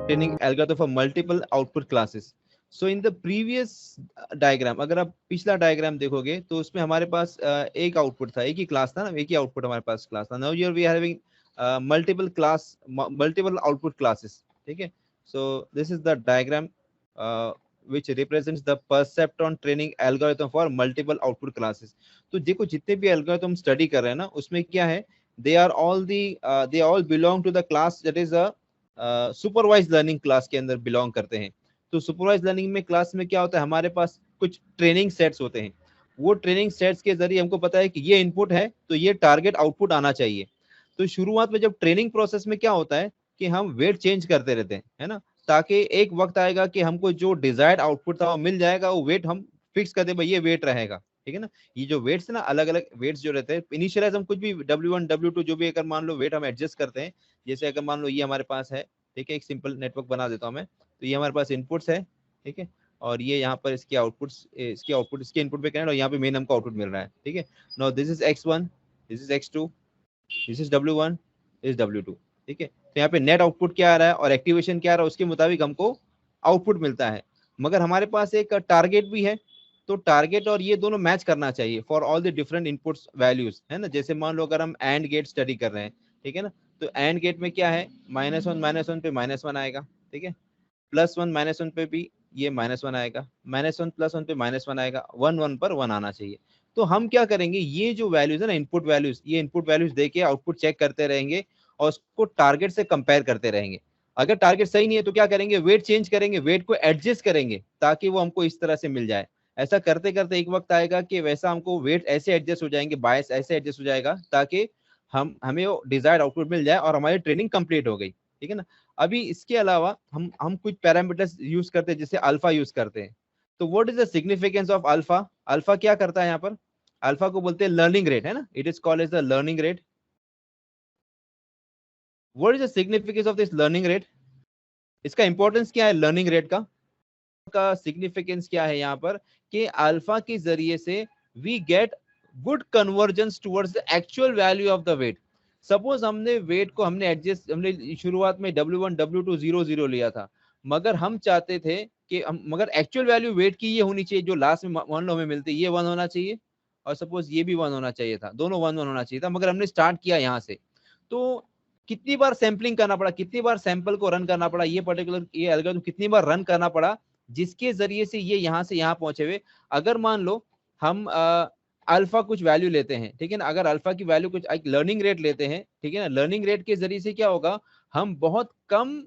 training algorithm for multiple output classes. So in the previous diagram, अगर आप पिछला diagram देखोगे तो उसमें हमारे पास एक आउटपुट था, एक ही क्लास था ना, एक ही आउटपुट हमारे पास क्लास था. Now here we are having multiple class, multiple output classes. ठीक है. So this is the diagram which represents the perceptron training algorithm for multiple output classes. तो देखो जितने भी algorithm स्टडी कर रहे हैं ना, उसमें क्या है, they all belong to the class that is a supervise learning class के अंदर बिलोंग करते हैं. तो सुपरवाइज लर्निंग में क्लास में क्या होता है, हमारे पास कुछ ट्रेनिंग सेट्स होते हैं. वो ट्रेनिंग सेट्स के जरिए हमको पता है कि ये इनपुट है तो ये टारगेट आउटपुट आना चाहिए. तो शुरुआत में जब ट्रेनिंग प्रोसेस में क्या होता है कि हम वेट चेंज करते रहते हैं, है ना, ताकि एक वक्त आएगा कि हमको जो डिजायर्ड आउटपुट था वो मिल जाएगा, वो वेट हम फिक्स कर दे, भाई ये वेट रहेगा. ठीक है ना. ये जो वेट्स है ना, अलग अलग वेट्स जो रहते हैं, इनिशियलाइज हम कुछ भी W1 W2 जो भी अगर मान लो वेट हम एडजस्ट करते हैं. जैसे अगर मान लो ये हमारे पास है, ठीक है, एक सिंपल नेटवर्क बना देता हूं मैं. तो ये हमारे पास इनपुट्स है, ठीक है, और ये यहाँ पर इसके आउटपुट्स, इसके इनपुट पे कनेक्ट, और यहाँ पे मेन हमको आउटपुट मिल रहा है. ठीक है. Now this is x1, this is x2, this is W1, this is W2. ठीक है. तो यहाँ पे नेट आउटपुट क्या आ रहा है और एक्टिवेशन क्या आ रहा है, उसके मुताबिक हमको आउटपुट मिलता है. मगर हमारे पास एक टारगेट भी है. तो टारगेट और ये दोनों मैच करना चाहिए for all the different inputs values, है ना. जैसे मान लो अगर हम एंड गेट स्टडी कर रहे हैं, ठीक है ना, तो एंड गेट में क्या है, -1 पे -1 आएगा. ठीक है. +1 -1 पे भी ये -1 आएगा, -1 +1 पे -1 आएगा, 1 1 पर 1 आना चाहिए. तो हम क्या करेंगे, ये जो वैल्यूज है ना, इनपुट वैल्यूज, ये इनपुट वैल्यूज देके आउटपुट चेक करते रहेंगे और उसको टारगेट से कंपेयर करते रहेंगे. अगर टारगेट सही नहीं है तो क्या करेंगे, वेट चेंज करेंगे, वेट को एडजस्ट करेंगे ताकि वो हमको इस तरह से मिल जाए. ऐसा करते करते एक वक्त आएगा कि वैसा हमको वेट ऐसे एडजस्ट हो जाएंगे, बायस ऐसे एडजस्ट हो जाएगा ताकि हमें वो डिजायर्ड आउटपुट मिल जाए और हमारी ट्रेनिंग कंप्लीट हो गई. ठीक है ना. अभी इसके अलावा हम कुछ पैरामीटर्स यूज करते हैं, जैसे अल्फा यूज करते हैं. तो what is the significance of alpha. Alpha क्या करता है यहाँ पर, अल्फा को बोलते हैं लर्निंग रेट, है ना. It is called as the learning rate. What is the significance of this learning rate. इसका इंपॉर्टेंस क्या है लर्निंग रेट का सिग्निफिकेंस क्या है यहाँ पर, कि अल्फा के जरिए से we get good convergence towards the actual value of the weight. Suppose हमने वेट को हमने शुरुआत में W1 W2 0 0 लिया था, मगर हम चाहते थे कि मगर एक्चुअल वैल्यू वेट की ये होनी चाहिए जो लास्ट में मान लो हमें मिलती है, ये 1 होना चाहिए, और सपोज ये भी 1 होना चाहिए था, दोनों 1 1 होना चाहिए था, मगर हमने स्टार्ट किया यहाँ से. तो कितनी बार सैंपलिंग करना पड़ा, कितनी बार सैंपल को रन करना पड़ा, ये पर्टिकुलर ये एल्गोरिथम कितनी बार रन करना पड़ा, जिसके जरिए से ये यहाँ से यहाँ पहुंचे हुए. अगर मान लो हम अल्फा कुछ वैल्यू लेते हैं, ठीक है ना, अगर अल्फा की वैल्यू कुछ एक लर्निंग रेट लेते हैं, ठीक है ना, लर्निंग रेट के जरिए से क्या होगा, हम बहुत कम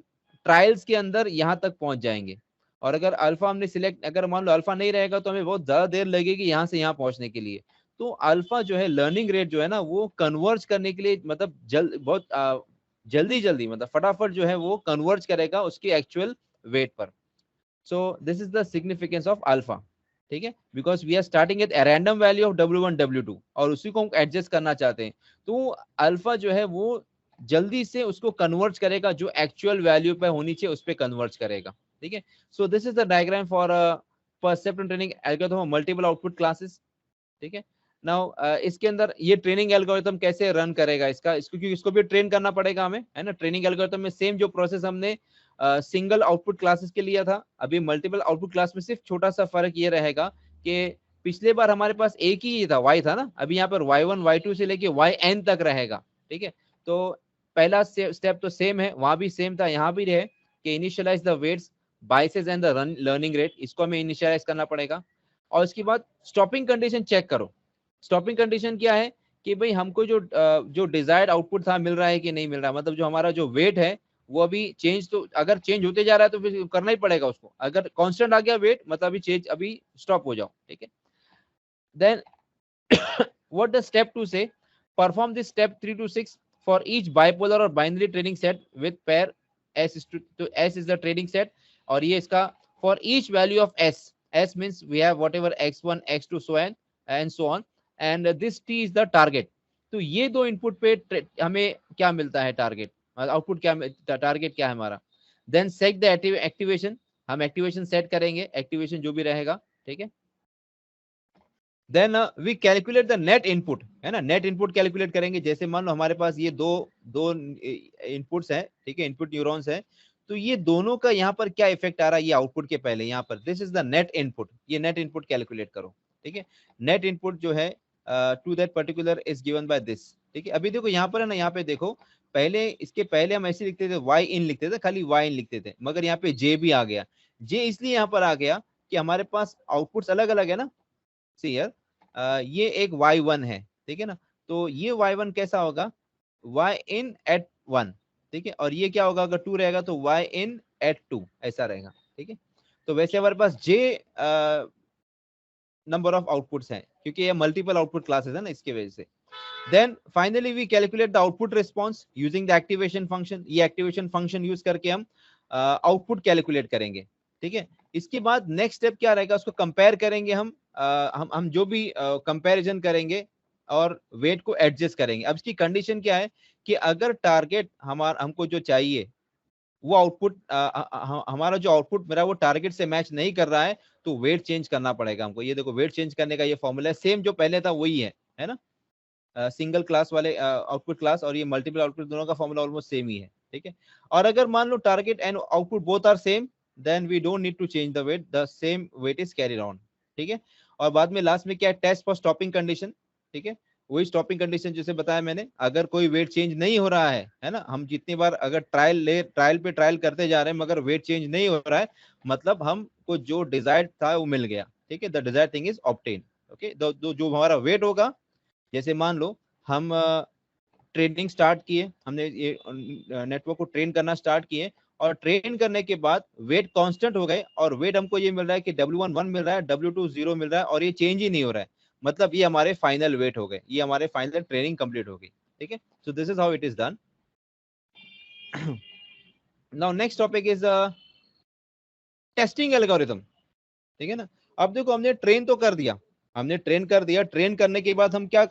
ट्रायल्स के अंदर यहाँ तक पहुंच जाएंगे. और अगर अल्फा हमने सिलेक्ट, अगर मान लो अल्फा नहीं रहेगा तो हमें बहुत ज्यादा देर लगेगी यहाँ से यहाँ पहुंचने के लिए. तो अल्फा जो है, लर्निंग रेट जो है ना, वो कन्वर्ज करने के लिए मतलब बहुत जल्दी मतलब फटाफट जो है वो कन्वर्ज करेगा उसके एक्चुअल वेट पर. So this is the significance of alpha. ठीक है. Because we are starting at random value of W1 W2 और उसी को हम एडजस्ट करना चाहते हैं. तो अल्फा जो है वो जल्दी से उसको कन्वर्ज करेगा, जो एक्चुअल वैल्यू पे होनी चाहिए उस पर कन्वर्ज करेगा. ठीक है. सो this is the diagram for perceptron training algorithm multiple output classes. ठीक है. नाउ इसके अंदर ये ट्रेनिंग एल्गोरिथम कैसे रन करेगा, इसको क्योंकि इसको भी ट्रेन करना पड़ेगा हमें, है ना. ट्रेनिंग एल्गोरिथम में सेम जो प्रोसेस हमने सिंगल आउटपुट क्लासेस के लिया था, अभी मल्टीपल आउटपुट क्लास में सिर्फ छोटा सा फर्क ये रहेगा कि पिछले बार हमारे पास एक ही था, y था ना, अभी यहाँ पर y1 y2 से लेके yn तक रहेगा. ठीक है. तो पहला स्टेप तो सेम है, वहां भी सेम था, यहाँ भी रहे कि initialize the weights biases and the learning rate, इसको हमें इनिशियलाइज करना पड़ेगा. और इसके बाद स्टॉपिंग कंडीशन चेक करो. स्टॉपिंग कंडीशन क्या है कि भाई हमको जो डिजायर्ड आउटपुट था मिल रहा है कि नहीं मिल रहा, मतलब जो हमारा जो वेट है वो अभी चेंज, तो अगर चेंज होते जा रहा है तो फिर करना ही पड़ेगा उसको. अगर कांस्टेंट आ गया वेट मतलब अभी चेंज, अभी स्टॉप हो जाओ. ठीक है. देन व्हाट द स्टेप 2 से, perform this step 3 to 6 for each bipolar और binary training set with pair S. तो S is the training set, और ये इसका for each value of S means we have whatever x1 x2 so and so on, and this T is the target. तो ये दो input पे हमें क्या मिलता है, टारगेट आउटपुट क्या, टारगेट क्या है हमारा. देन सेट द एक्टिवेशन, हम एक्टिवेशन सेट करेंगे, एक्टिवेशन जो भी रहेगा. ठीक है. Then we calculate the net input, है ना, नेट इनपुट कैलकुलेट करेंगे. जैसे मान लो हमारे पास ये दो इनपुट्स हैं, ठीक है, इनपुट न्यूरॉन्स है. तो ये दोनों का यहाँ पर क्या इफेक्ट आ रहा है, ये आउटपुट के पहले यहाँ पर this is the net input, ये नेट इनपुट कैलकुलेट करो, ठीक है। नेट इनपुट जो है to that particular is given by this, ठीक है। अभी देखो यहाँ पर है ना, यहाँ पे देखो पहले, इसके पहले हम ऐसे लिखते थे वाई इन लिखते थे, खाली वाई इन लिखते थे, मगर यहाँ पे जे भी आ गया। जे इसलिए यहाँ पर आ गया कि हमारे पास आउटपुट्स अलग अलग है ना। सी यार ये एक y1 है, ठीक है ना। तो ये y1 कैसा होगा, y in at 1, ठीक है। और ये क्या होगा, अगर 2 रहेगा तो y in at 2 ऐसा रहेगा, ठीक है। तो वैसे हमारे पास j नंबर ऑफ आउटपुट्स हैं, क्योंकि ये मल्टीपल आउटपुट क्लासेस है ना, इसके वजह से। Then finally we calculate the output response using the activation function, ये एक्टिवेशन फंक्शन यूज करके हम आउटपुट कैलकुलेट करेंगे, ठीक है। इसके बाद नेक्स्ट स्टेप क्या रहेगा, उसको कंपेयर करेंगे हम, हम जो भी कंपैरिजन करेंगे और वेट को एडजस्ट करेंगे। अब इसकी कंडीशन क्या है कि अगर टारगेट हमारा हमको जो चाहिए वो आउटपुट, हमारा जो आउटपुट मेरा वो टारगेट से मैच नहीं कर रहा है, तो वेट चेंज करना पड़ेगा हमको। ये देखो वेट चेंज करने का ये फॉर्मूला है, सेम जो पहले था वही है ना। सिंगल क्लास वाले आउटपुट क्लास और ये मल्टीपल आउटपुट, दोनों का फॉर्मूला ऑलमोस्ट सेम ही है, ठीक है। और अगर मान लो target and output both are same, then we don't need to change the weight, the same weight is carried on, ठीक है। और बाद में लास्ट में क्या है, टेस्ट फॉर स्टॉपिंग कंडीशन, ठीक है। वही स्टॉपिंग कंडीशन जैसे बताया मैंने, अगर कोई वेट चेंज नहीं हो रहा है ना, हम जितनी बार अगर ट्रायल पे ट्रायल करते जा रहे हैं मगर वेट चेंज नहीं हो रहा है, मतलब हमको जो डिजायर्ड था वो मिल गया, ठीक है। The desired thing is obtain, okay. जो हमारा वेट होगा, जैसे मान लो हम ट्रेनिंग स्टार्ट किए, हमने ये नेटवर्क को ट्रेन करना स्टार्ट किए, और ट्रेन करने के बाद वेट कांस्टेंट हो गए, और वेट हमको ये मिल रहा है कि W1 1 मिल रहा है, W2 0 मिल रहा है, और ये चेंज ही नहीं हो रहा है, मतलब ये हमारे फाइनल वेट हो गए, ये हमारे फाइनल ट्रेनिंग कंप्लीट हो गई, ठीक है। सो this is how it is done. Now next topic is testing algorithm, ठीक है ना। अब देखो हमने ट्रेन तो कर दिया, हमने ट्रेन कर दिया, ट्रेन करने के बाद हम क्या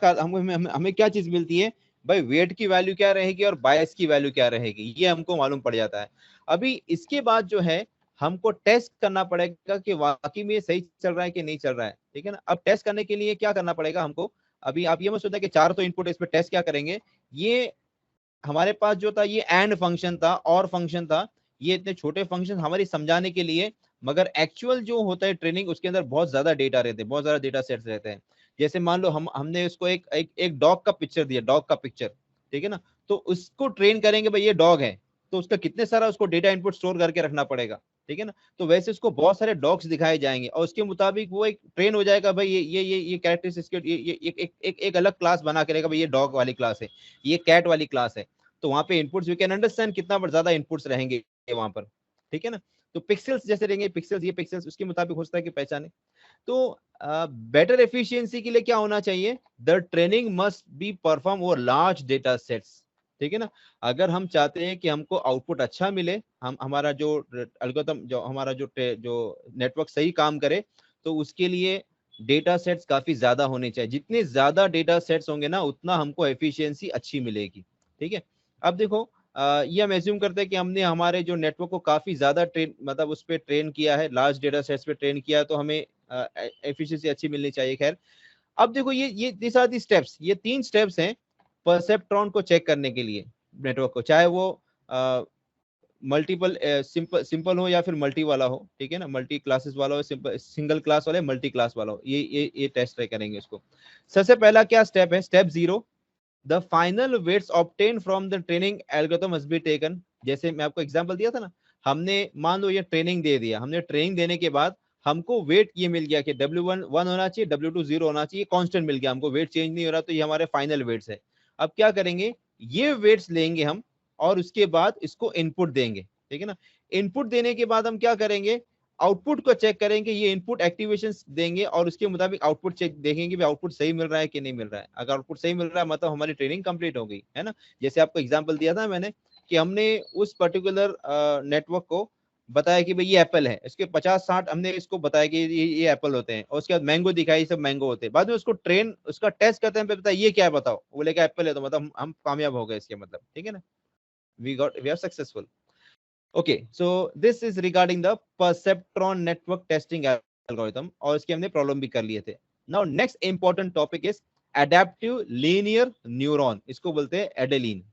हमें क्या चीज मिलती है भाई, वेट की वैल्यू क्या रहेगी और बायस की वैल्यू क्या रहेगी, ये हमको मालूम पड़ जाता है। अभी इसके बाद जो है हमको टेस्ट करना पड़ेगा कि वाकई में सही चल रहा है कि नहीं चल रहा है, ठीक है ना। अब टेस्ट करने के लिए क्या करना पड़ेगा हमको, अभी आप ये मत सोचना कि 4 तो इनपुट है, इस पे टेस्ट क्या करेंगे। ये हमारे पास जो था ये एंड फंक्शन था और फंक्शन था, ये इतने छोटे फंक्शन हमारी समझाने के लिए, मगर एक्चुअल जो होता है ट्रेनिंग, उसके अंदर बहुत ज्यादा डेटा रहते हैं, बहुत ज्यादा डेटा सेट्स रहते हैं। जैसे मान लो हमने उसको एक डॉग का पिक्चर दिया, डॉग का पिक्चर, ठीक है ना। तो उसको ट्रेन करेंगे भाई ये डॉग है, तो उसका कितने सारा उसको डेटा इनपुट स्टोर करके रखना पड़ेगा, ठीक है ना। तो वैसे उसको बहुत सारे डॉग्स दिखाए जाएंगे और उसके मुताबिक वो एक ट्रेन हो जाएगा भाई, ये कैरेक्टरिस्टिक्स, ये एक अलग क्लास बना के रहेगा भाई, ये डॉग वाली क्लास है, ये कैट वाली क्लास है। तो वहां पे इनपुट्स वी कैन अंडरस्टैंड कितना ज्यादा इनपुट्स रहेंगे वहां पर, ठीक है ना। तो पिक्सल्स जैसे रहेंगे, पिक्सल्स, ये पिक्सल्स उसके मुताबिक हो सकता है कि पहचाने। तो बेटर एफिशिएंसी के लिए क्या होना चाहिए, the training must be perform over large data sets, ठीक है ना। अगर हम चाहते हैं कि हमको आउटपुट अच्छा मिले, हम हमारा जो एल्गोरिथम, जो हमारा जो नेटवर्क सही काम करे, तो उसके लिए डेटा सेट्स काफी ज्यादा होने चाहिए। जितने ज्यादा डेटा सेट्स होंगे ना, उतना हमको एफिशिएंसी अच्छी मिलेगी, ठीक है। अब देखो ये हम एज्यूम करते हैं कि हमने हमारे जो नेटवर्क को काफी ज्यादा ट्रेन, मतलब उस पर ट्रेन किया है, लार्ज डेटा सेट्स पे ट्रेन किया है, तो हमें एफिशिएंसी अच्छी मिलनी चाहिए। खैर अब देखो ये दिस आर दी स्टेप्स, ये 3 स्टेप्स हैं परसेप्ट्रॉन को चेक करने के लिए नेटवर्क को, चाहे वो मल्टीपल सिंपल हो या फिर मल्टी वाला हो, ठीक है ना। मल्टी क्लासेस वाला हो, सिंपल सिंगल क्लास वाला, मल्टी क्लास वाला हो, ये टेस्ट ट्राई करेंगे उसको। सबसे पहला क्या स्टेप है, step 0, the final weights obtain from the training algorithm must be taken. जैसे मैं आपको एग्जांपल दिया था ना, हमने मान लो ये ट्रेनिंग दे दिया, हमने ट्रेनिंग देने के बाद हमको वेट ये मिल गया कि W1 1 होना चाहिए, W2 0 होना चाहिए, कांस्टेंट मिल गया हमको, वेट चेंज नहीं हो रहा, तो ये हमारे फाइनल वेट्स है। अब क्या करेंगे, ये वेट्स लेंगे हम और उसके बाद इसको इनपुट देंगे, ठीक है ना। इनपुट देने के बाद हम क्या करेंगे, आउटपुट को चेक करेंगे, ये इनपुट एक्टिवेशन देंगे और उसके मुताबिक आउटपुट चेक देखेंगे भी आउटपुट सही मिल रहा है कि नहीं मिल रहा है। अगर आउटपुट सही मिल रहा है मतलब हमारी ट्रेनिंग कंप्लीट हो गई है ना। जैसे आपको एग्जांपल दिया था मैंने कि हमने उस पर्टिकुलर नेटवर्क को बताया कि भाई ये एप्पल है, इसके 50-60 हमने इसको बताया कि ये एप्पल होते हैं, और उसके बाद मैंगो दिखाई, सब मैंगो होते हैं। बाद में उसको ट्रेन, उसका टेस्ट करते हैं, बताया ये क्या है बताओ, वो लेकर एप्पल है, तो मतलब हम कामयाब हो गए इसके मतलब, ठीक है ना, we are successful. Okay, so this is regarding the perceptron network testing algorithm, और इसके हमने प्रॉब्लम भी कर लिए थे। Now next important topic is adaptive linear neuron, इसको बोलते हैं एडेलिन,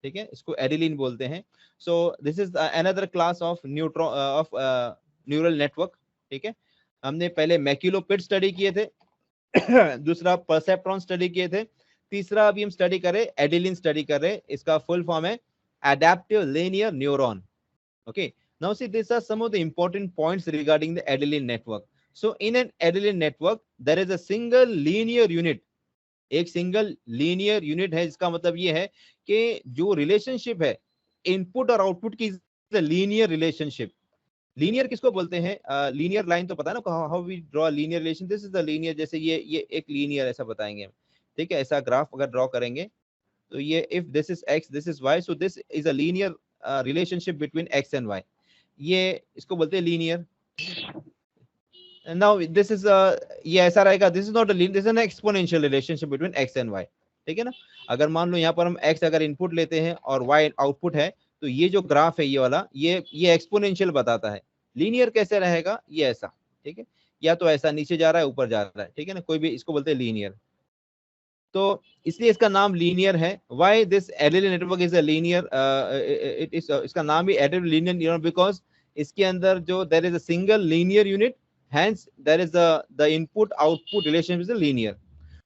ठीक है, इसको एडिलिन बोलते हैं। सो this is another class of neural network. ठीक है, हमने पहले मैक्यूलोपिड स्टडी किए थे, दूसरा परसेप्ट्रॉन स्टडी किए थे, तीसरा अभी हम स्टडी करें एडिलिन स्टडी कर रहे हैं। इसका फुल फॉर्म है adaptive linear neuron. Okay, now see, these are some of the important points regarding the Adeline network. So in an Adeline network, there is a single linear unit. एक single linear unit है, जिसका मतलब ये है कि जो relationship है input और आउटपुट की, लीनियर रिलेशनशिप। लीनियर किसको बोलते हैं? लीनियर लाइन तो पता है ना, how we draw linear relation, this is the linear. जैसे ये एक लीनियर ऐसा बताएंगे हम, ठीक है, ऐसा ग्राफ अगर ड्रॉ करेंगे तो ये if this is X this is Y, so this is a linear relationship between X and Y, ये इसको बोलते हैं लीनियर। नाउ दिस इज ये ऐसा रहेगा, this is not a linear, this is an exponential relationship between X and Y. ठीक है ना, अगर मान लो यहाँ पर हम एक्स अगर इनपुट लेते हैं और वाई आउटपुट है, तो ये जो ग्राफ है ये वाला, ये एक्सपोनेंशियल बताता है। लीनियर कैसे रहेगा? ये ऐसा, ठीक है, या तो ऐसा नीचे जा रहा है ऊपर जा रहा है, ठीक है ना, कोई भी, इसको बोलते हैं लीनियर। तो इसलिए इसका नाम लीनियर है। Why this Adaline network is a linear, it is, इसका नाम भी एडिलिन लीनियर न्यूरॉन, बिकॉज इसके अंदर जो there is a single linear unit, hence there is the input output relationship is linear.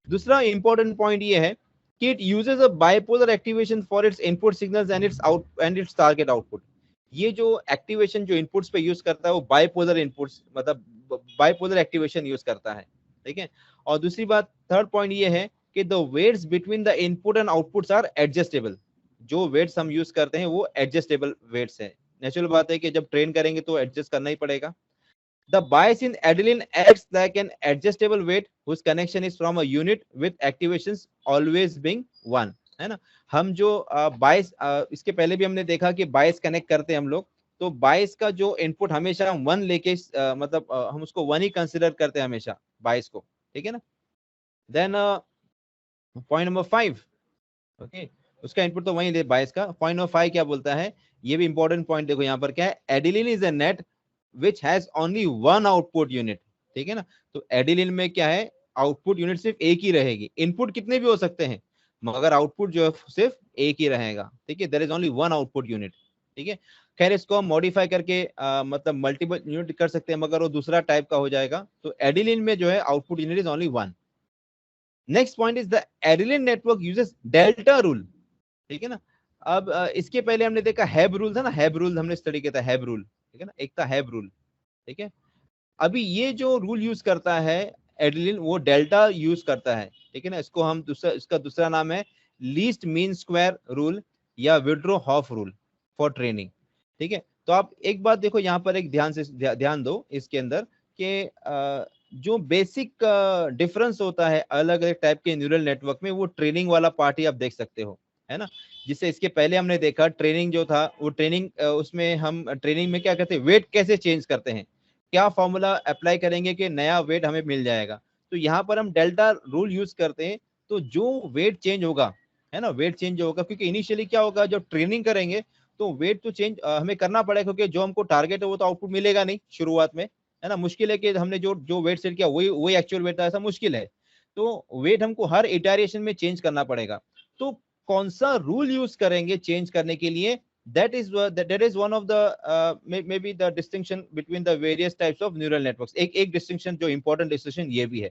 दूसरा इंपॉर्टेंट पॉइंट ये है कि it uses a bipolar activation for its input signals and its target output. ये जो activation जो inputs पे use करता है वो बाइपोलर इनपुट्स, मतलब बाइपोलर एक्टिवेशन यूज करता है। ठीक है, और दूसरी बात, थर्ड पॉइंट ये है कि the weights between the input and outputs are adjustable. जो वेट्स हम यूज करते हैं वो एडजस्टेबल वेट्स है। नेचुरल बात है कि जब ट्रेन करेंगे तो एडजस्ट करना ही पड़ेगा। The bias in adeline acts like an adjustable weight whose connection is from a unit with activations always being 1, है ना। हम जो बायस, इसके पहले भी हमने देखा कि बायस कनेक्ट करते हैं हम लोग, तो बायस का जो इनपुट हमेशा हम 1 लेके, मतलब हम उसको 1 ही कंसिडर करते हैं हमेशा बायस को। ठीक है ना। देन पॉइंट नंबर 5, ओके, उसका इनपुट तो वही ले बायस का। पॉइंट नंबर 5 क्या बोलता है? ये भी इंपॉर्टेंट पॉइंट देखो यहाँ पर क्या है, Adaline is a net which has only one output unit। ठीक है ना, तो एडिलिन में क्या है, आउटपुट यूनिट सिर्फ एक ही रहेगी। इनपुट कितने भी हो सकते हैं मगर आउटपुट जो है सिर्फ एक ही रहेगा। ठीक है, there is only one output unit. ठीक है, खैर इसको हम मॉडिफाई करके मतलब मल्टीपल यूनिट कर सकते हैं, मगर वो दूसरा टाइप का हो जाएगा। तो एडिलिन में जो है output unit is only one. Next point is the Adaline network uses delta rule. ठीक है ना, अब इसके पहले हमने देखा हैब रूल था ना, हैब रूल हमने स्टडी किया था, हैब रूल। ठीक है ना, एक था हैब रूल। ठीक है, अभी ये जो रूल यूज करता है एडिलिन, वो डेल्टा यूज करता है। ठीक है ना, इसको हम इसका दूसरा नाम है लीस्ट मीन स्क्वायर रूल या Widrow Hoff rule for training. ठीक है, तो आप एक बात देखो यहाँ पर, एक ध्यान से ध्यान दो इसके अंदर कि जो बेसिक डिफरेंस होता है अलग अलग टाइप के न्यूरल नेटवर्क में, वो ट्रेनिंग वाला पार्ट ही आप देख सकते हो, है ना। जिससे इसके पहले हमने देखा ट्रेनिंग जो था, वो ट्रेनिंग, उसमें हम ट्रेनिंग में क्या करते हैं, वेट कैसे चेंज करते हैं, क्या फॉर्मूला अप्लाई करेंगे कि नया वेट हमें मिल जाएगा। तो यहाँ पर हम डेल्टा रूल यूज करते हैं, तो जो वेट चेंज होगा, है ना, वेट चेंज होगा, क्योंकि इनिशियली क्या होगा, जब ट्रेनिंग करेंगे तो वेट तो चेंज हमें करना पड़ेगा, क्योंकि जो हमको टारगेट है वो तो आउटपुट मिलेगा नहीं शुरुआत में, है ना। मुश्किल है कि हमने जो जो वेट सेट किया वही वही एक्चुअल वेट था, ऐसा मुश्किल है। तो वेट हमको हर इटरेशन में चेंज करना पड़ेगा। तो कौन सा रूल यूज करेंगे चेंज करने के लिए, that is one of the maybe the distinction between the various types of neural networks। एक डिस्टिंक्शन, जो इंपॉर्टेंट डिस्टिंक्शन ये भी है।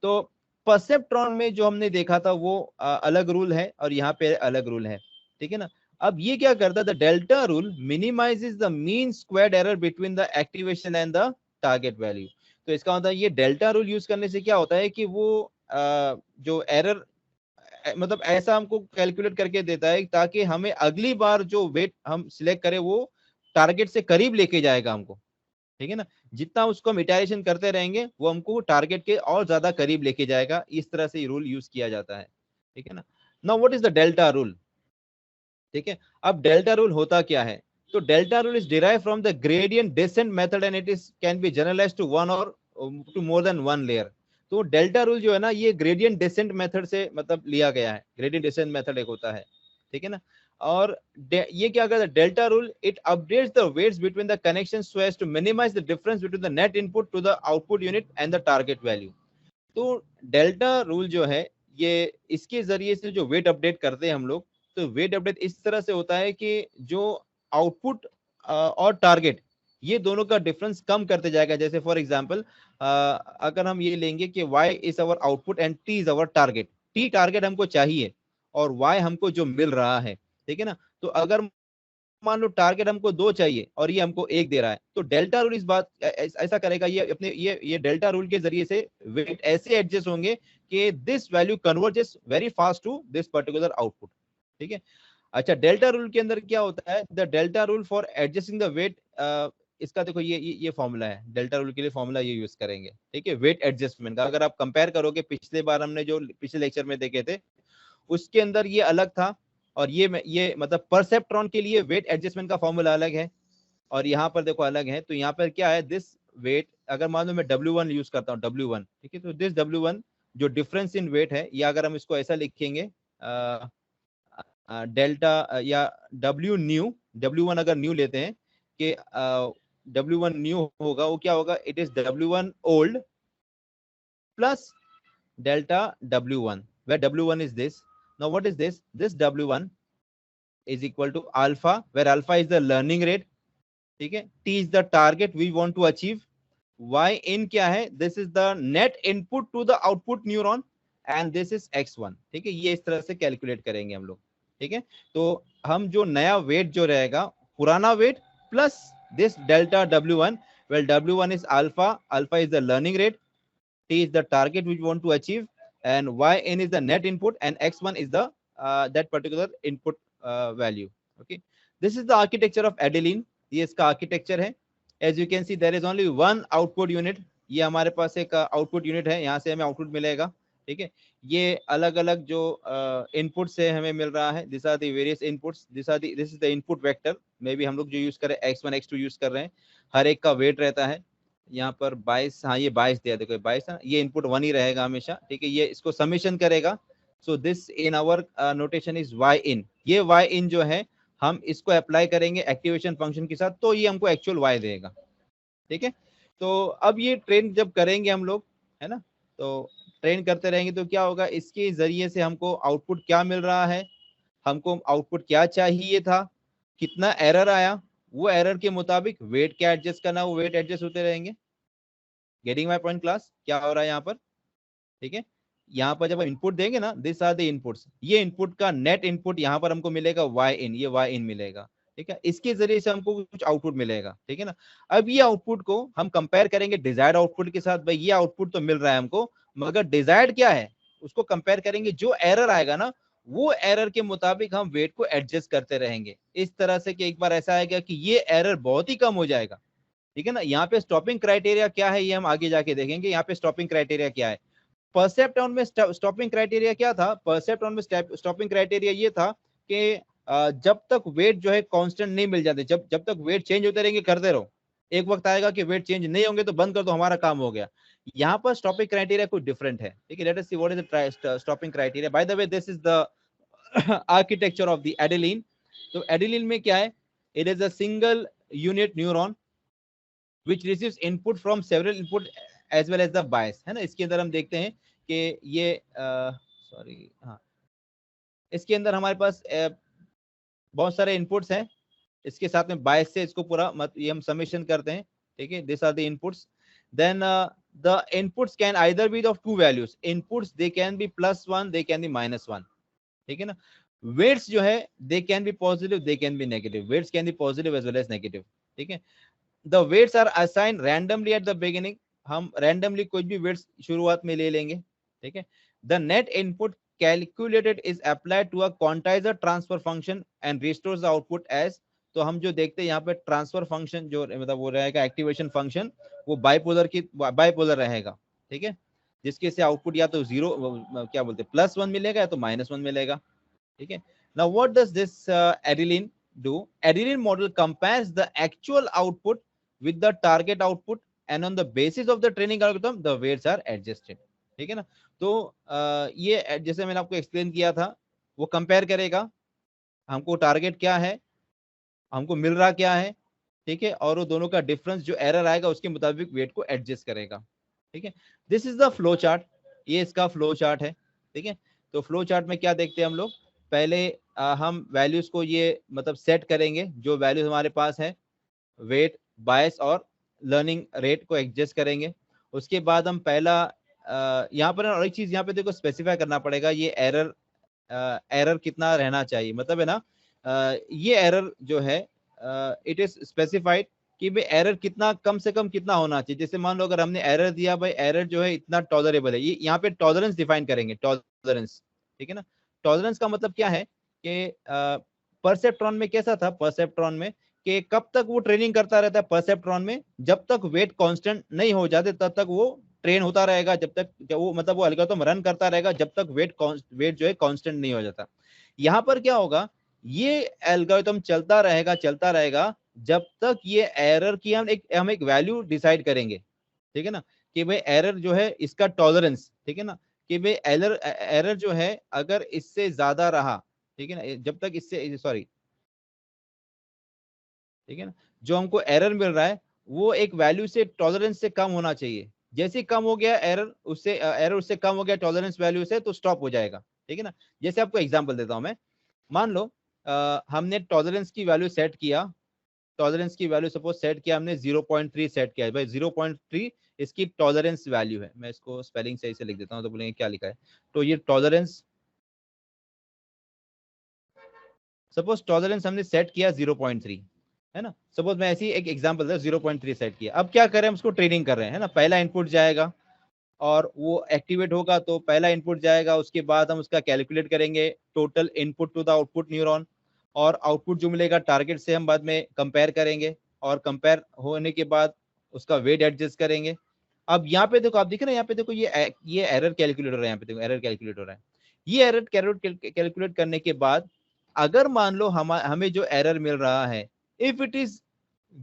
तो परसेप्ट्रॉन में जो हमने देखा था वो अलग रूल है और यहाँ पे अलग रूल है। ठीक है ना, अब ये क्या करता है, the delta rule minimises the mean squared error between the activation and the target value. तो इसका मतलब ये डेल्टा रूल यूज करने से क्या होता है कि वो जो एरर, मतलब ऐसा हमको कैलकुलेट करके देता है ताकि हमें अगली बार जो वेट हम सिलेक्ट करें वो टारगेट से करीब लेके जाएगा हमको। ठीक है ना, जितना उसको हम इटरेशन करते रहेंगे वो हमको टारगेट के और ज्यादा करीब लेके जाएगा। इस तरह से रूल यूज किया जाता है। ठीक है ना, now what is the delta rule. ठीक है, अब डेल्टा रूल होता क्या है, तो delta rule is derive from the gradient descent method and it is can be generalized to one और two more than one layer. तो डेल्टा रूल जो है ना, ये ग्रेडियंट डिसेंट मेथड से मतलब लिया गया है। ग्रेडियंट डिसेंट मेथड एक होता है, ठीक है ना। और ये क्या करता है, delta rule it updates the weights between the connections so as to minimize the difference between the net input to the output unit and the target value. तो डेल्टा रूल जो है, ये इसके जरिए से जो वेट अपडेट करते हैं हम लोग, तो वेट अपडेट इस तरह से होता है कि जो आउटपुट और टारगेट ये दोनों का डिफरेंस कम करते जाएगा। जैसे फॉर एग्जांपल अगर हम ये लेंगे कि y is our output and t is our target, t target हमको चाहिए और y हमको जो मिल रहा है, ठीक है ना। तो अगर मान लो टारगेट हमको 2 चाहिए और ये हमको 1 दे रहा है, तो डेल्टा रूल इस बात ऐसा करेगा, ये अपने ये डेल्टा रूल के जरिए से वेट ऐसे एडजस्ट होंगे कि this value converges very fast to this particular output, ठीक है। अच्छा, डेल्टा रूल के अंदर क्या होता है, the delta rule for adjusting the weight, इसका देखो ये फॉर्मूला है, डेल्टा रूल के लिए फॉर्मूला ये यूज करेंगे, ठीक है, वेट एडजस्टमेंट का। अगर आप कंपेयर करोगे पिछले बार हमने जो पिछले लेक्चर में देखे थे उसके अंदर ये अलग था, और ये मतलब परसेप्ट्रॉन के लिए वेट एडजस्टमेंट का फॉर्मूला अलग है और यहाँ पर देखो अलग है। तो यहाँ पर क्या है, दिस वेट, अगर मान लो मैं W1 यूज करता हूँ, W1, ठीक है, तो दिस W1 जो डिफरेंस इन वेट है, या अगर हम इसको ऐसा लिखेंगे डेल्टा या W न्यू, W1 अगर न्यू लेते हैं कि W1 न्यू होगा, वो क्या होगा, it is W1 old plus delta W1, where W1 is this. Now what is this? This W1 is equal to alpha, where alpha is the learning rate, ठीक है, T is the target we want to achieve, Y in क्या है, this is the net input to the output neuron and this is X1, ठीक है। ये इस तरह से कैलकुलेट करेंगे हम लोग, ठीक है। तो हम जो नया वेट जो रहेगा, पुराना weight plus this delta W1, well W1 is alpha, alpha is the learning rate, T is the target which we want to achieve, and Yn is the net input, and X1 is the that particular input value. Okay, this is the architecture of Adeline. ये इसका architecture है. As you can see, there is only one output unit. ये हमारे पास एक output unit है, यहाँ से हमें output मिलेगा, ठीक है। ये अलग अलग जो इनपुट से हमें मिल रहा है, this are the various inputs, this is the input vector, maybe हम लोग जो यूज कर रहे हैं X1 X2 यूज कर रहे हैं, हर एक का वेट रहता है यहाँ पर 22, हाँ ये 22 दिया, देखो 22 है, ये इनपुट 1 ही रहेगा हमेशा, ठीक है। ये इसको समेशन करेगा, so this in our notation is y in, ये y in जो है हम इसको अप्लाई करेंगे एक्टिवेशन फंक्शन के साथ, तो ये हमको एक्चुअल y देगा, ठीक है। तो अब ये ट्रेन जब करेंगे हम लोग, है ना, तो ट्रेन करते रहेंगे तो क्या होगा, इसके जरिए से हमको आउटपुट क्या मिल रहा है, हमको आउटपुट क्या चाहिए था, कितना एरर आया, वो एरर के मुताबिक वेट क्या एडजस्ट करना, वो वेट एडजस्ट होते रहेंगे। गेटिंग माय पॉइंट क्लास, क्या हो रहा है यहाँ पर, ठीक है। यहाँ पर जब हम इनपुट देंगे ना, दिस आर द इनपुट्स, ये इनपुट का नेट इनपुट यहाँ पर हमको मिलेगा y in, ये y in मिलेगा, ठीक है। इसके जरिए से हमको कुछ आउटपुट मिलेगा, ठीक है ना। अब ये आउटपुट को हम कंपेयर करेंगे डिजायर्ड आउटपुट के साथ, भाई ये आउटपुट तो मिल रहा है हमको, मगर डिजायर्ड क्या है उसको कंपेयर करेंगे, जो एरर आएगा ना वो एरर के मुताबिक हम वेट को एडजस्ट करते रहेंगे, इस तरह से कि एक बार ऐसा आएगा कि ये एरर बहुत ही कम हो जाएगा, ठीक है ना। यहाँ पे स्टॉपिंग क्राइटेरिया क्या है ये हम आगे जाके देखेंगे। यहाँ पे स्टॉपिंग क्राइटेरिया क्या है, परसेप्ट्रॉन में स्टॉपिंग क्राइटेरिया क्या था, परसेप्ट्रॉन में स्टॉपिंग क्राइटेरिया ये था कि जब तक वेट जो है कांस्टेंट नहीं मिल जाते, जब तक वेट चेंज होते रहेंगे करते रहो, एक वक्त आएगा कि वेट चेंज नहीं होंगे तो बंद कर दो, हमारा काम हो गया। यहाँ पर स्टॉपिंग क्राइटेरिया कुछ डिफरेंट है, ठीक है। Let us see what is the stopping criteria. By the way this is the architecture of the Adaline. तो एडेलिन में क्या है, it is a single unit neuron which receives input from several input as well as the bias, है ना। इसके अंदर हम देखते हैं कि ये सॉरी हाँ, इसके अंदर हमारे पास बहुत सारे इनपुट्स हैं, इसके साथ में बायस से इसको पूरा ये हम समेशन करते हैं, ठीक है। This are the inputs, then the inputs can either be of two values, inputs they can be +1, they can be -1, ठीक है ना। वेट्स जो है they can be positive, they can be negative, weights can be positive as well as negative, ठीक है। The weights are assigned randomly at the beginning, हम randomly कोई भी weights शुरुआत में ले लेंगे, ठीक है। The net input calculated is applied to a quantizer transfer function and restores the output as, तो हम जो देखते हैं यहाँ पे ट्रांसफर फंक्शन जो मतलब वो रहेगा एक्टिवेशन फंक्शन, वो बाइपोलर रहेगा, ठीक है, जिसके से आउटपुट या तो 0 क्या बोलते हैं +1 मिलेगा या तो -1 मिलेगा, ठीक है। Now what does this Adeline do? Adeline model compares the actual output with the target output and on the basis of the training algorithm the weights are adjusted, ठीक है ना। तो ये जैसे मैंने आपको एक्सप्लेन किया था, वो कंपेयर करेगा हमको टारगेट क्या है, हमको मिल रहा क्या है, ठीक है, और वो दोनों का डिफरेंस जो एरर आएगा उसके मुताबिक वेट को एडजस्ट करेगा, ठीक है। This is the flow chart, ये इसका फ्लो चार्ट है, ठीक है। तो फ्लो चार्ट में क्या देखते हैं हम लोग, पहले हम वैल्यूज को ये मतलब सेट करेंगे, जो वैल्यूज हमारे पास है, वेट, बायस और लर्निंग रेट को एडजस्ट करेंगे। उसके बाद हम पहला यहाँ पर और एक चीज यहाँ पे देखो स्पेसिफाई करना पड़ेगा, ये एरर एरर कितना रहना चाहिए, मतलब है ना ये एरर जो है इट इज स्पेसिफाइड कि भाई एरर कितना कम से कम कितना होना चाहिए। जैसे मान लो अगर हमने एरर दिया भाई एरर जो है इतना टॉलरेबल है, ये यहाँ पे टॉलरेंस डिफाइन करेंगे, टॉलरेंस, ठीक है ना। टॉलरेंस का मतलब क्या है कि परसेप्ट्रॉन में कैसा था, परसेप्ट्रॉन में कि कब तक वो ट्रेनिंग करता रहता है परसेप्ट्रॉन में, जब तक वेट कांस्टेंट नहीं हो जाते तब तक वो ट्रेन होता रहेगा, जब वो मतलब वो एल्गोरिथम रन करता रहेगा जब तक वेट जो है कांस्टेंट नहीं हो जाता। यहाँ पर क्या होगा, ये एल्गोरिथम चलता रहेगा जब तक ये एरर की हम एक वैल्यू डिसाइड करेंगे, ठीक है ना, कि भाई एरर जो है इसका टॉलरेंस, ठीक है ना, कि भाई एरर जो है अगर इससे ज्यादा रहा, ठीक है ना, जब तक इससे सॉरी, ठीक है ना, जो हमको एरर मिल रहा है वो एक वैल्यू से टॉलरेंस से कम होना चाहिए। जैसे ही कम हो गया एरर उससे कम हो गया टॉलरेंस वैल्यू से, तो स्टॉप हो जाएगा, ठीक है ना। जैसे आपको एग्जांपल देता हूं मैं, मान लो हमने टॉलरेंस की वैल्यू सेट किया, टॉलरेंस की वैल्यू सपोज सेट किया हमने 0.3 सेट किया है भाई, 0.3 इसकी टॉलरेंस वैल्यू है। मैं इसको स्पेलिंग सही से लिख देता हूं तो बोलेंगे क्या लिखा है, तो ये टॉलरेंस, सपोज टॉलरेंस हमने सेट किया 0.3, है ना, सपोज मैं ऐसी एक एग्जांपल दे 0.3 सेट किया। अब क्या करें, हम उसको ट्रेनिंग कर रहे हैं ना, पहला इनपुट जाएगा और वो एक्टिवेट होगा, तो पहला इनपुट जाएगा, उसके बाद हम उसका कैलकुलेट करेंगे total input to the output neuron, और आउटपुट जो मिलेगा टारगेट से हम बाद में कंपेयर करेंगे, और कंपेयर होने के बाद उसका वेट एडजस्ट करेंगे। अब यहाँ पे देखो, आप देख रहे हैं यहाँ पे देखो ये एरर कैलकुलेट हो रहा है, यहाँ पे देखो एरर कैलकुलेट हो रहा है। ये एरर कैलकुलेट करने के बाद अगर मान लो हमें जो एरर मिल रहा है, if it is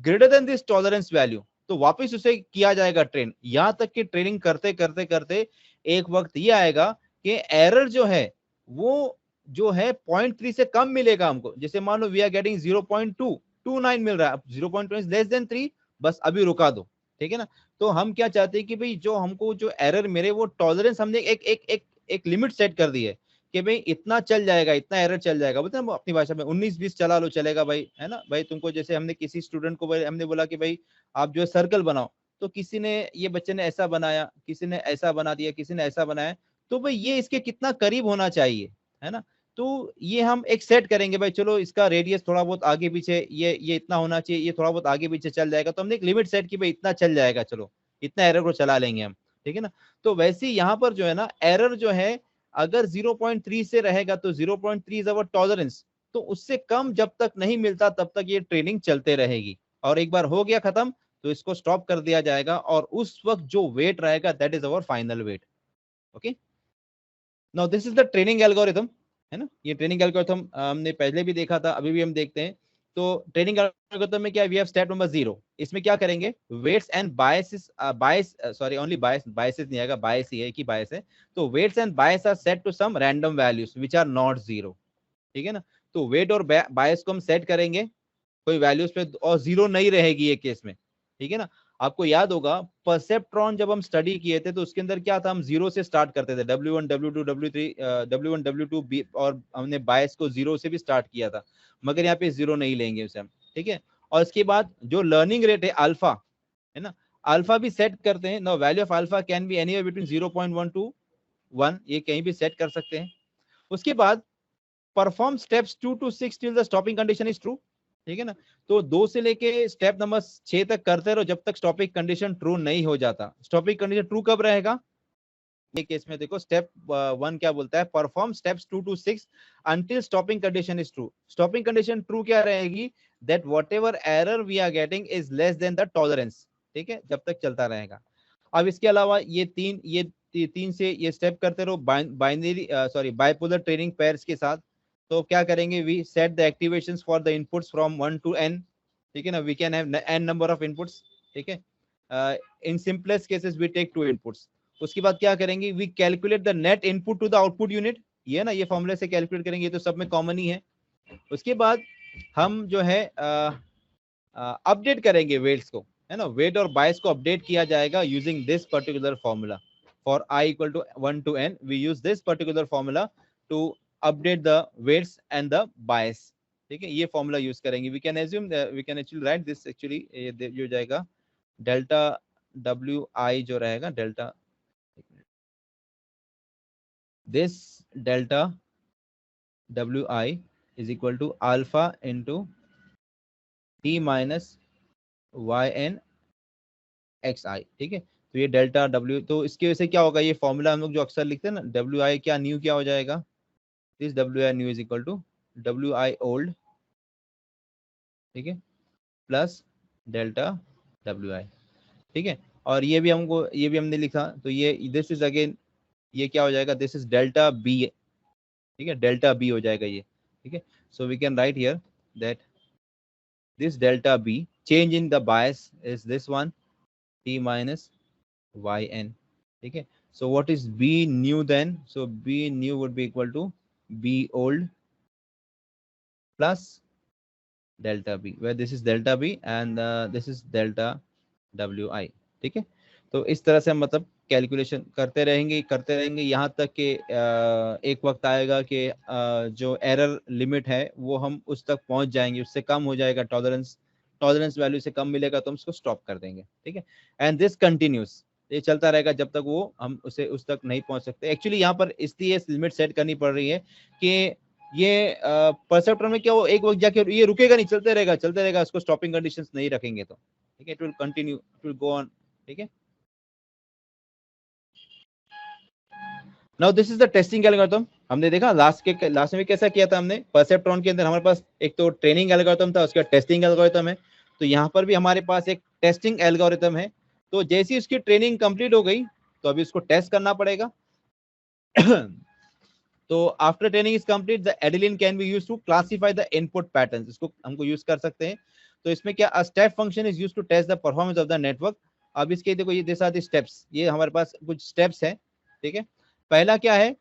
greater than this tolerance value, तो वापस उसे किया जाएगा ट्रेन। यहां तक कि ट्रेनिंग करते करते करते एक वक्त ये आएगा कि एरर जो है वो जो है 0.3 से कम मिलेगा हमको। जैसे मान लो वी आर गेटिंग 0.229 मिल रहा है, 0.2 इज लेस देन 3, बस अभी रुका दो, ठीक है ना। तो हम क्या चाहते हैं कि भाई जो हमको जो एरर मिले वो टॉलरेंस हमने एक एक एक एक लिमिट सेट कर दी है कि भाई इतना चल जाएगा, इतना एरर चल जाएगा, बोलते हैं अपनी भाषा में 19-20 चला लो चलेगा भाई, है ना भाई। तुमको जैसे हमने किसी स्टूडेंट को हमने बोला कि भाई आप जो है सर्कल बनाओ, तो किसी ने, ये बच्चे ने ऐसा बनाया, किसी ने ऐसा बना दिया, किसी ने ऐसा बनाया, तो भाई ये इसके कितना करीब होना चाहिए, है ना। तो ये हम एक सेट करेंगे भाई, चलो इसका रेडियस थोड़ा बहुत आगे पीछे, ये इतना होना चाहिए, ये थोड़ा बहुत आगे पीछे चल जाएगा, तो हमने एक लिमिट सेट की भाई इतना चल जाएगा, चलो इतना एरर को चला लेंगे हम, ठीक है ना। तो वैसे ही यहाँ पर जो है ना एरर जो है अगर 0.3 से रहेगा तो 0.3 इज अवर टॉलरेंस, तो उससे कम जब तक नहीं मिलता तब तक ये ट्रेनिंग चलते रहेगी, और एक बार हो गया खत्म तो इसको स्टॉप कर दिया जाएगा, और उस वक्त जो वेट रहेगा that is our final wait. Okay, now this is the training algorithm, है ना। ये ट्रेनिंग एल्गोरिथम हमने पहले भी देखा था, अभी भी हम देखते हैं। तो ट्रेनिंग एल्गोरिथम में क्या, वी हैव स्टेप नंबर 0, इसमें क्या करेंगे, weights and biases, bias sorry only bias, biases नहीं आएगा, बायस ही है कि बायस है। तो weights and bias are set to some random values which are not 0, ठीक है ना। तो वेट और बायस को हम सेट करेंगे कोई वैल्यूज पे, और 0 नहीं रहेगी ये केस में, ठीक है ना। आपको याद होगा परसेप्ट्रॉन जब हम स्टडी किए थे तो उसके अंदर क्या था, हम 0 से स्टार्ट करते थे, W1 W2 W3 W1 W2 और हमने बायस को 0 से भी स्टार्ट किया था, मगर यहाँ पे 0 नहीं लेंगे उसे हम, ठीक है। और इसके बाद जो लर्निंग रेट है अल्फा, है ना, अल्फा भी सेट करते हैं। No value of alpha can be anywhere between 0.1 to 1, ये कहीं भी सेट कर सकते हैं। उसके बाद perform steps 2 to 6 till the stopping condition is true, ठीक है ना। तो 2 से लेके स्टेप नंबर 6 तक करते रहो जब तक स्टॉपिंग कंडीशन ट्रू नहीं हो जाता। स्टॉपिंग कंडीशन ट्रू कब रहेगा, ये केस में देखो स्टेप 1 क्या बोलता है, perform steps 2 to 6 until stopping condition is true. Stopping condition true क्या रहेगी, that whatever error we are getting is less than the tolerance, ठीक है, जब तक चलता रहेगा। अब इसके अलावा ये तीन से ये स्टेप करते रहो बाइनरी बाइपोलर ट्रेनिंग पेयर्स के साथ। तो क्या करेंगे, we set the activations for the inputs from 1 to n, ठीक है ना, we can have n number of inputs, ठीक है। In simplest cases we take 2 inputs. उसके बाद क्या करेंगे, we calculate the net input to the output unit, ये ना ये फॉर्मूले से कैलकुलेट करेंगे, ये तो सब में कॉमन ही है। उसके बाद हम जो है अपडेट करेंगे वेट्स को, है ना, वेट और बायस को अपडेट किया जाएगा using this particular formula. For i equal to 1 to n we use this particular formula to update the weights and the bias. ठीक है, ये फॉर्मूला यूज करेंगे। We can assume we can actually write this, actually ये जो जाएगा delta W I जो रहेगा delta, this delta W I is equal to alpha into T minus Y N X I. ठीक है, तो ये डेल्टा डब्ल्यू, तो इसकी वजह से क्या होगा, ये फॉर्मूला हम लोग जो अक्सर लिखते हैं ना, डब्ल्यू आई क्या न्यू क्या हो जाएगा, this W I new is equal to W I old, ठीक है, प्लस डेल्टा डब्ल्यू आई। ठीक है, और ये भी हमको, ये भी हमने लिखा, तो ये दिस इज अगेन, ये क्या हो जाएगा, दिस इज डेल्टा बी। ठीक है, डेल्टा बी हो जाएगा ये। ठीक है, so we can write here that this delta b change in the bias is this one t minus yn। ठीक है, so what is b new then, so b new would be equal to b old plus delta b, where this is delta b and this is delta wi। ठीक है, तो इस तरह से हम मतलब कैलकुलेशन करते रहेंगे यहाँ तक कि एक वक्त आएगा कि जो एरर लिमिट है वो हम उस तक पहुंच जाएंगे, उससे कम हो जाएगा, टॉलरेंस वैल्यू से कम मिलेगा तो हम उसको स्टॉप कर देंगे। ठीक है, एंड दिस कंटिन्यूस, ये चलता रहेगा जब तक वो हम उसे उस तक नहीं पहुंच सकते। एक्चुअली यहाँ पर इसलिए लिमिट सेट करनी पड़ रही है कि ये परसेप्टर में क्या, वो एक वक्त जाके ये रुकेगा नहीं, चलते रहेगा, उसको स्टॉपिंग कंडीशंस नहीं रखेंगे तो। ठीक है, it will continue, it will go on. ठीक है, now this is the testing algorithm. हमने देखा लास्ट में कैसा किया था हमने, परसेप्ट्रॉन के अंदर हमारे पास एक तो ट्रेनिंग एल्गोरिथम था, उसके बाद टेस्टिंग एल्गोरिथम है, तो यहाँ पर भी हमारे पास एक टेस्टिंग एल्गोरिथम है। तो जैसी उसकी ट्रेनिंग कंप्लीट हो गई तो अभी उसको टेस्ट करना पड़ेगा। तो after training is complete the Adaline can be used to classify the input patterns, इसको हमको यूज कर सकते हैं। तो इसमें क्या, a step function is used to test the performance of the network. अब इसके देखो ये दिस आर द स्टेप्स, ये हमारे पास कुछ स्टेप्स है। ठीक है, पहला क्या है,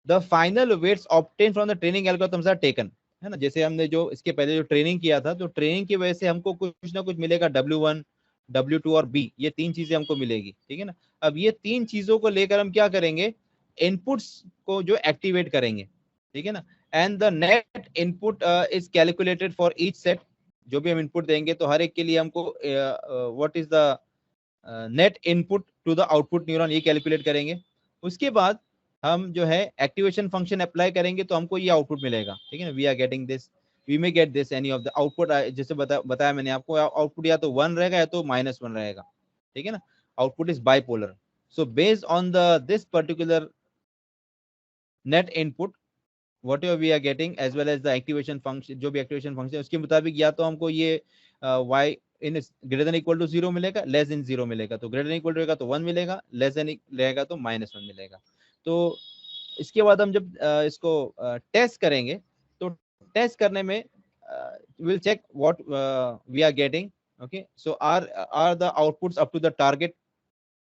the final weights obtain from the training algorithms are taken, है ना, जैसे हमने जो इसके पहले जो ट्रेनिंग किया था, तो ट्रेनिंग की वजह से हमको कुछ ना कुछ मिलेगा, W1 W2 और B, ये तीन चीजें हमको मिलेगी। ठीक है ना, अब ये तीन चीजों को लेकर हम क्या करेंगे, इनपुट्स को जो एक्टिवेट करेंगे। ठीक है ना, and the net input is calculated for each set, जो भी हम इनपुट देंगे तो हर एक के लिए हमको what is the net input to the output neuron, ये कैलकुलेट करेंगे। उसके बाद हम जो है एक्टिवेशन फंक्शन अप्लाई करेंगे तो हमको ये आउटपुट मिलेगा। ठीक है ना, we are getting this, we may get this any of the output, जैसे बताया मैंने आपको, आउटपुट या तो 1 रहेगा या तो -1 रहेगा। ठीक है ना, output is bipolar. So based on the this particular net input whatever we are getting as well as the activation function, जो भी एक्टिवेशन फंक्शन उसके मुताबिक या तो हमको ये y in greater than equal to 0 मिलेगा, लेस देन 0 मिलेगा, तो ग्रेटर देन इक्वल रहेगा तो 1 मिलेगा, लेस देन रहेगा तो -1 मिलेगा। तो इसके बाद हम जब इसको टेस्ट करेंगे तो टेस्ट करने में will check what we are getting. Okay, so are the outputs up to the target,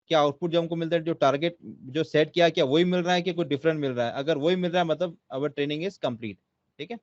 क्या आउटपुट जो हमको मिलता है, जो टारगेट जो सेट किया, क्या वही मिल रहा है कि कुछ डिफरेंट मिल रहा है, अगर वही मिल रहा है मतलब अवर ट्रेनिंग इज कंप्लीट। ठीक है,